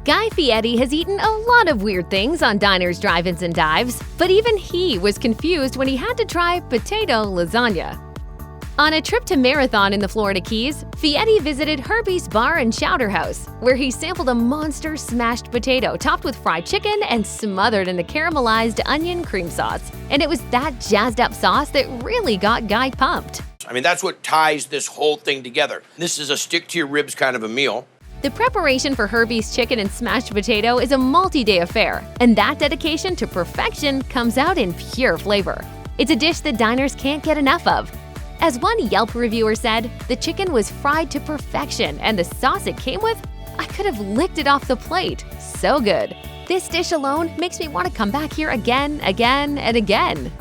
Guy Fieri has eaten a lot of weird things on diners, drive-ins, and dives, but even he was confused when he had to try potato lasagna. On a trip to Marathon in the Florida Keys, Fieri visited Herbie's Bar and Chowder House, where he sampled a monster smashed potato topped with fried chicken and smothered in the caramelized onion cream sauce. And it was that jazzed-up sauce that really got Guy pumped. I mean, that's what ties this whole thing together. This is a stick-to-your-ribs kind of a meal. The preparation for Herbie's chicken and smashed potato is a multi-day affair, and that dedication to perfection comes out in pure flavor. It's a dish that diners can't get enough of. As one Yelp reviewer said, the chicken was fried to perfection, and the sauce it came with, I could have licked it off the plate. So good. This dish alone makes me want to come back here again, and again.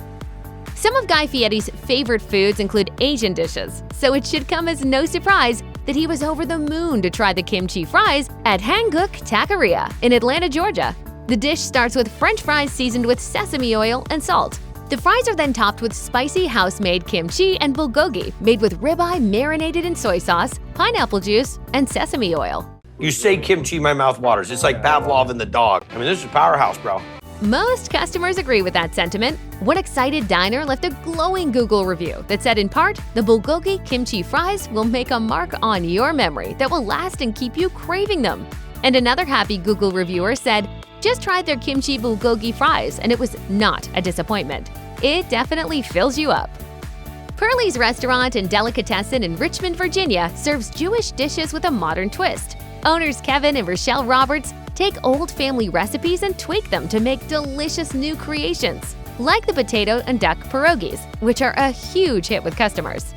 Some of Guy Fieri's favorite foods include Asian dishes, so it should come as no surprise that he was over the moon to try the kimchi fries at Hanguk Taqueria in Atlanta, Georgia. The dish starts with French fries seasoned with sesame oil and salt. The fries are then topped with spicy house-made kimchi and bulgogi, made with ribeye marinated in soy sauce, pineapple juice, and sesame oil. You say kimchi, my mouth waters. It's like Pavlov and the dog. I mean, this is a powerhouse, bro. Most customers agree with that sentiment. One excited diner left a glowing Google review that said in part, the Bulgogi kimchi fries will make a mark on your memory that will last and keep you craving them. And another happy Google reviewer said, just tried their kimchi bulgogi fries and it was not a disappointment. It definitely fills you up. Pearlie's Restaurant and Delicatessen in Richmond, Virginia serves Jewish dishes with a modern twist. Owners Kevin and Rochelle Roberts take old family recipes and tweak them to make delicious new creations, like the potato and duck pierogies, which are a huge hit with customers.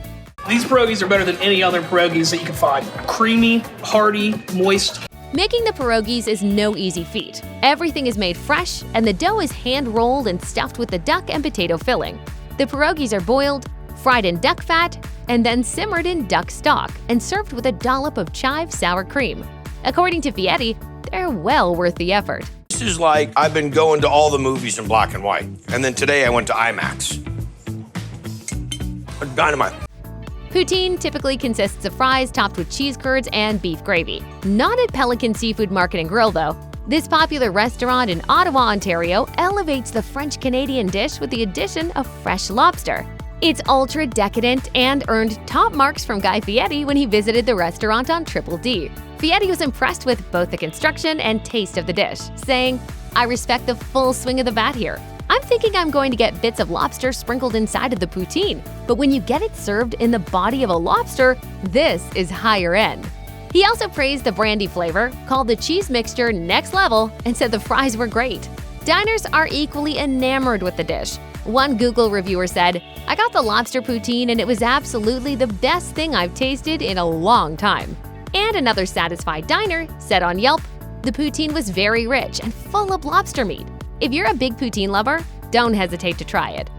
These pierogies are better than any other pierogies that you can find. Creamy, hearty, moist. Making the pierogies is no easy feat. Everything is made fresh, and the dough is hand-rolled and stuffed with the duck and potato filling. The pierogies are boiled, fried in duck fat, and then simmered in duck stock and served with a dollop of chive sour cream. According to Fieri, they're well worth the effort. This is like I've been going to all the movies in black and white, and then today I went to IMAX. Dynamite. Poutine typically consists of fries topped with cheese curds and beef gravy. Not at Pelican Seafood Market and Grill, though. This popular restaurant in Ottawa, Ontario, elevates the French-Canadian dish with the addition of fresh lobster. It's ultra-decadent and earned top marks from Guy Fieri when he visited the restaurant on Triple D. Fieri was impressed with both the construction and taste of the dish, saying, I respect the full swing of the bat here. I'm thinking I'm going to get bits of lobster sprinkled inside of the poutine, but when you get it served in the body of a lobster, this is higher end. He also praised the brandy flavor, called the cheese mixture next level, and said the fries were great. Diners are equally enamored with the dish. One Google reviewer said, I got the lobster poutine and it was absolutely the best thing I've tasted in a long time. And another satisfied diner said on Yelp, the poutine was very rich and full of lobster meat. If you're a big poutine lover, don't hesitate to try it.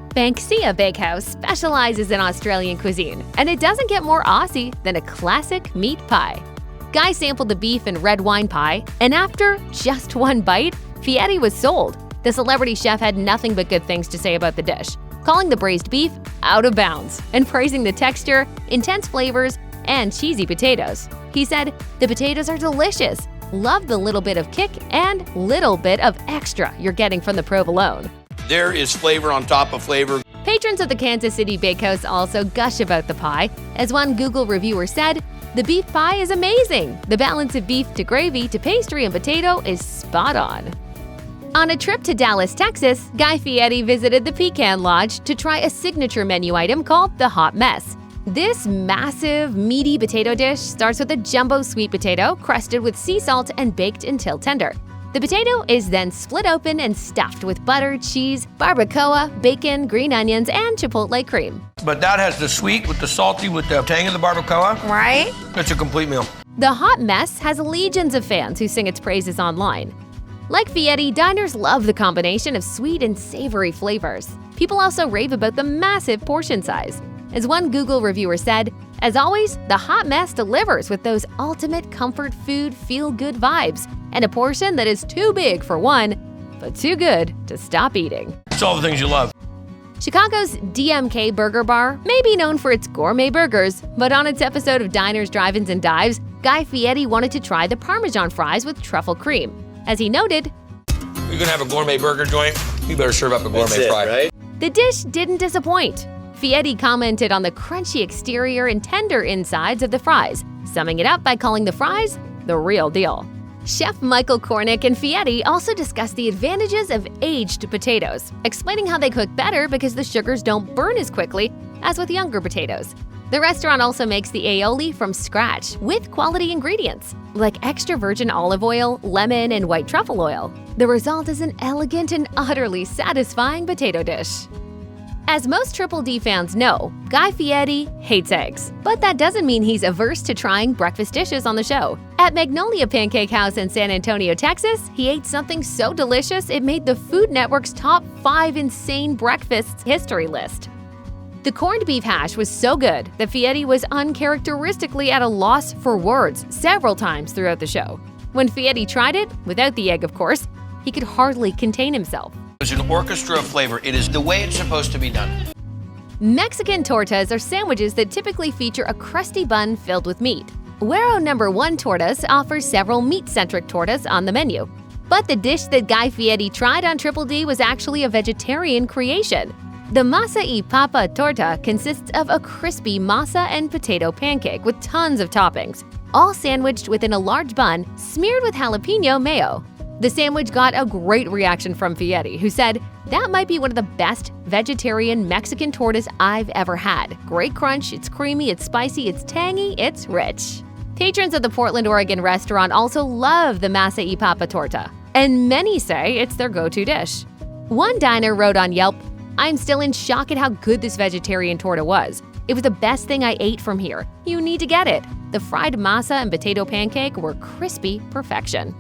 Banksia Bakehouse specializes in Australian cuisine, and it doesn't get more Aussie than a classic meat pie. Guy sampled the beef and red wine pie, and after just one bite, Fieri was sold. The celebrity chef had nothing but good things to say about the dish, calling the braised beef out of bounds and praising the texture, intense flavors, and cheesy potatoes. He said, the potatoes are delicious. Love the little bit of kick and little bit of extra you're getting from the provolone. There is flavor on top of flavor. Patrons of the Kansas City Bakehouse also gush about the pie. As one Google reviewer said, the beef pie is amazing. The balance of beef to gravy to pastry and potato is spot on. On a trip to Dallas, Texas, Guy Fieri visited the Pecan Lodge to try a signature menu item called the Hot Mess. This massive, meaty potato dish starts with a jumbo sweet potato crusted with sea salt and baked until tender. The potato is then split open and stuffed with butter, cheese, barbacoa, bacon, green onions, and chipotle cream. But that has the sweet with the salty with the tang of the barbacoa. Right? It's a complete meal. The Hot Mess has legions of fans who sing its praises online. Like Fieri, diners love the combination of sweet and savory flavors. People also rave about the massive portion size. As one Google reviewer said, as always, the Hot Mess delivers with those ultimate comfort food feel-good vibes and a portion that is too big for one, but too good to stop eating. It's all the things you love. Chicago's DMK Burger Bar may be known for its gourmet burgers, but on its episode of Diners, Drive-Ins, and Dives, Guy Fieri wanted to try the Parmesan fries with truffle cream. As he noted, You're gonna have a gourmet burger joint? You better serve up a gourmet fry. Right? the dish didn't disappoint. Fieri commented on the crunchy exterior and tender insides of the fries, summing it up by calling the fries the real deal. Chef Michael Cornick and Fieri also discussed the advantages of aged potatoes, explaining how they cook better because the sugars don't burn as quickly as with younger potatoes. The restaurant also makes the aioli from scratch with quality ingredients, like extra virgin olive oil, lemon, and white truffle oil. The result is an elegant and utterly satisfying potato dish. As most Triple D fans know, Guy Fieri hates eggs, but that doesn't mean he's averse to trying breakfast dishes on the show. At Magnolia Pancake House in San Antonio, Texas, he ate something so delicious it made the Food Network's top 5 insane breakfasts history list. The corned beef hash was so good that Fieri was uncharacteristically at a loss for words several times throughout the show. When Fieri tried it, without the egg of course, he could hardly contain himself. It's an orchestra of flavor. It is the way it's supposed to be done. Mexican tortas are sandwiches that typically feature a crusty bun filled with meat. Güero No. 1 Tortas offers several meat-centric tortas on the menu. But the dish that Guy Fieri tried on Triple D was actually a vegetarian creation. The Masa y Papa Torta consists of a crispy masa and potato pancake with tons of toppings, all sandwiched within a large bun smeared with jalapeno mayo. The sandwich got a great reaction from Fieri, who said, "That might be one of the best vegetarian Mexican tortas I've ever had. Great crunch, it's creamy, it's spicy, it's tangy, it's rich." Patrons of the Portland, Oregon restaurant also love the Masa y Papa Torta, and many say it's their go-to dish. One diner wrote on Yelp, "I'm still in shock at how good this vegetarian torta was. It was the best thing I ate from here. You need to get it." The fried masa and potato pancake were crispy perfection.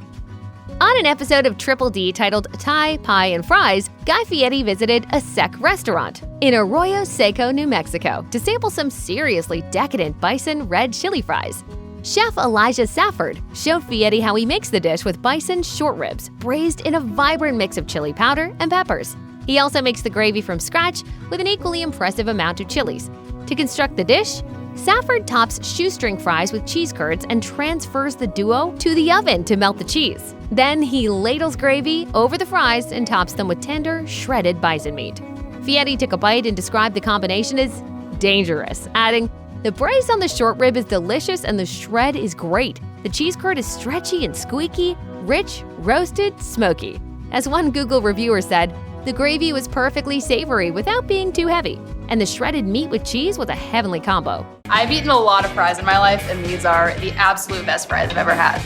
On an episode of Triple D titled Thai, Pie, and Fries, Guy Fieri visited a Seca restaurant in Arroyo Seco, New Mexico, to sample some seriously decadent Bison red chili fries. Chef Elijah Safford showed Fieri how he makes the dish with bison short ribs, braised in a vibrant mix of chili powder and peppers. He also makes the gravy from scratch with an equally impressive amount of chilies. To construct the dish, Safford tops shoestring fries with cheese curds and transfers the duo to the oven to melt the cheese. Then he ladles gravy over the fries and tops them with tender, shredded bison meat. Fieri took a bite and described the combination as dangerous, adding, "The braise on the short rib is delicious and the shred is great. The cheese curd is stretchy and squeaky, rich, roasted, smoky." As one Google reviewer said, "The gravy was perfectly savory without being too heavy, and the shredded meat with cheese was a heavenly combo." I've eaten a lot of fries in my life, and these are the absolute best fries I've ever had.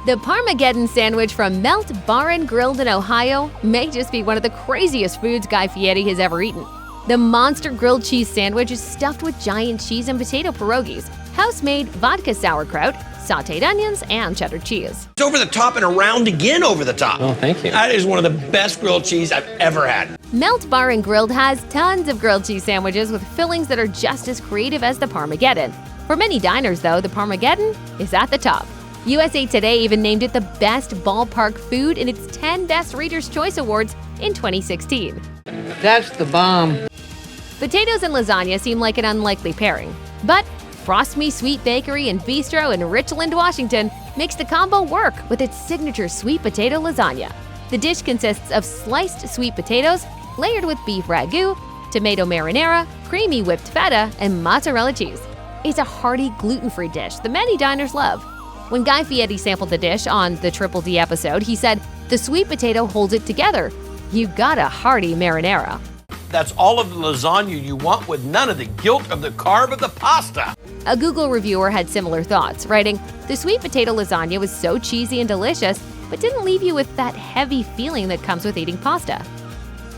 The Parmesan sandwich from Melt Bar and Grilled in Ohio may just be one of the craziest foods Guy Fieri has ever eaten. The monster grilled cheese sandwich is stuffed with giant cheese and potato pierogies, house-made vodka sauerkraut, sautéed onions, and cheddar cheese. It's over the top and around again over the top. Oh, thank you. That is one of the best grilled cheese I've ever had. Melt Bar and Grilled has tons of grilled cheese sandwiches with fillings that are just as creative as the Parmesan. For many diners, though, the Parmesan is at the top. USA Today even named it the best ballpark food in its 10 Best Reader's Choice Awards in 2016. That's the bomb. Potatoes and lasagna seem like an unlikely pairing, but Frost Me Sweet Bakery and Bistro in Richland, Washington makes the combo work with its signature sweet potato lasagna. The dish consists of sliced sweet potatoes layered with beef ragu, tomato marinara, creamy whipped feta, and mozzarella cheese. It's a hearty, gluten-free dish that many diners love. When Guy Fieri sampled the dish on the Triple D episode, he said, "The sweet potato holds it together. You got a hearty marinara." That's all of the lasagna you want with none of the guilt of the carb of the pasta. A Google reviewer had similar thoughts, writing, "The sweet potato lasagna was so cheesy and delicious, but didn't leave you with that heavy feeling that comes with eating pasta."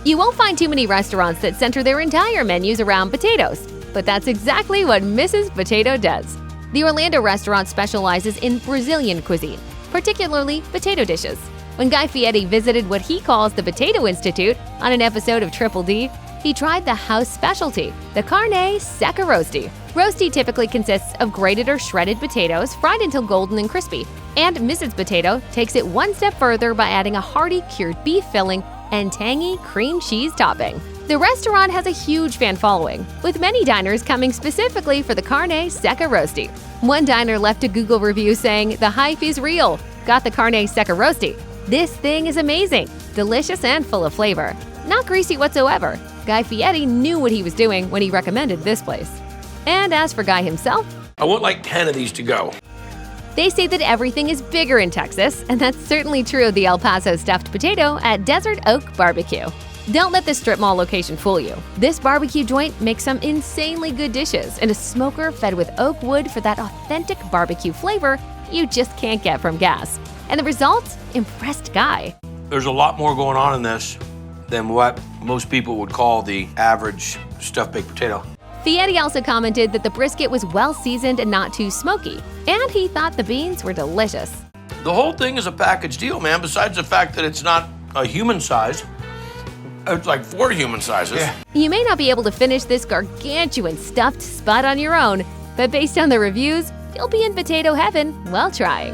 You won't find too many restaurants that center their entire menus around potatoes, but that's exactly what Mrs. Potato does. The Orlando restaurant specializes in Brazilian cuisine, particularly potato dishes. When Guy Fieri visited what he calls the Potato Institute on an episode of Triple D, he tried the house specialty, the Carne Seca Rosti. Rosti typically consists of grated or shredded potatoes fried until golden and crispy, and Mrs. Potato takes it one step further by adding a hearty cured beef filling and tangy cream cheese topping. The restaurant has a huge fan following, with many diners coming specifically for the Carne, Seca Rosti. One diner left a Google review saying, "The hype is real. Got the Carne Seca Rosti. This thing is amazing, delicious and full of flavor. Not greasy whatsoever." Guy Fieri knew what he was doing when he recommended this place. And as for Guy himself, I want like 10 of these to go. they say that everything is bigger in Texas, and that's certainly true of the El Paso stuffed potato at Desert Oak Barbecue. Don't let the strip mall location fool you. This barbecue joint makes some insanely good dishes in a smoker fed with oak wood for that authentic barbecue flavor you just can't get from gas. And the result? Impressed Guy. There's a lot more going on in this than what most people would call the average stuffed baked potato. Fieri also commented that the brisket was well seasoned and not too smoky, and he thought the beans were delicious. The whole thing is a package deal, man, besides the fact that it's not a human size. It's like 4 human sizes. Yeah. You may not be able to finish this gargantuan stuffed spud on your own, but based on the reviews, you'll be in potato heaven while trying.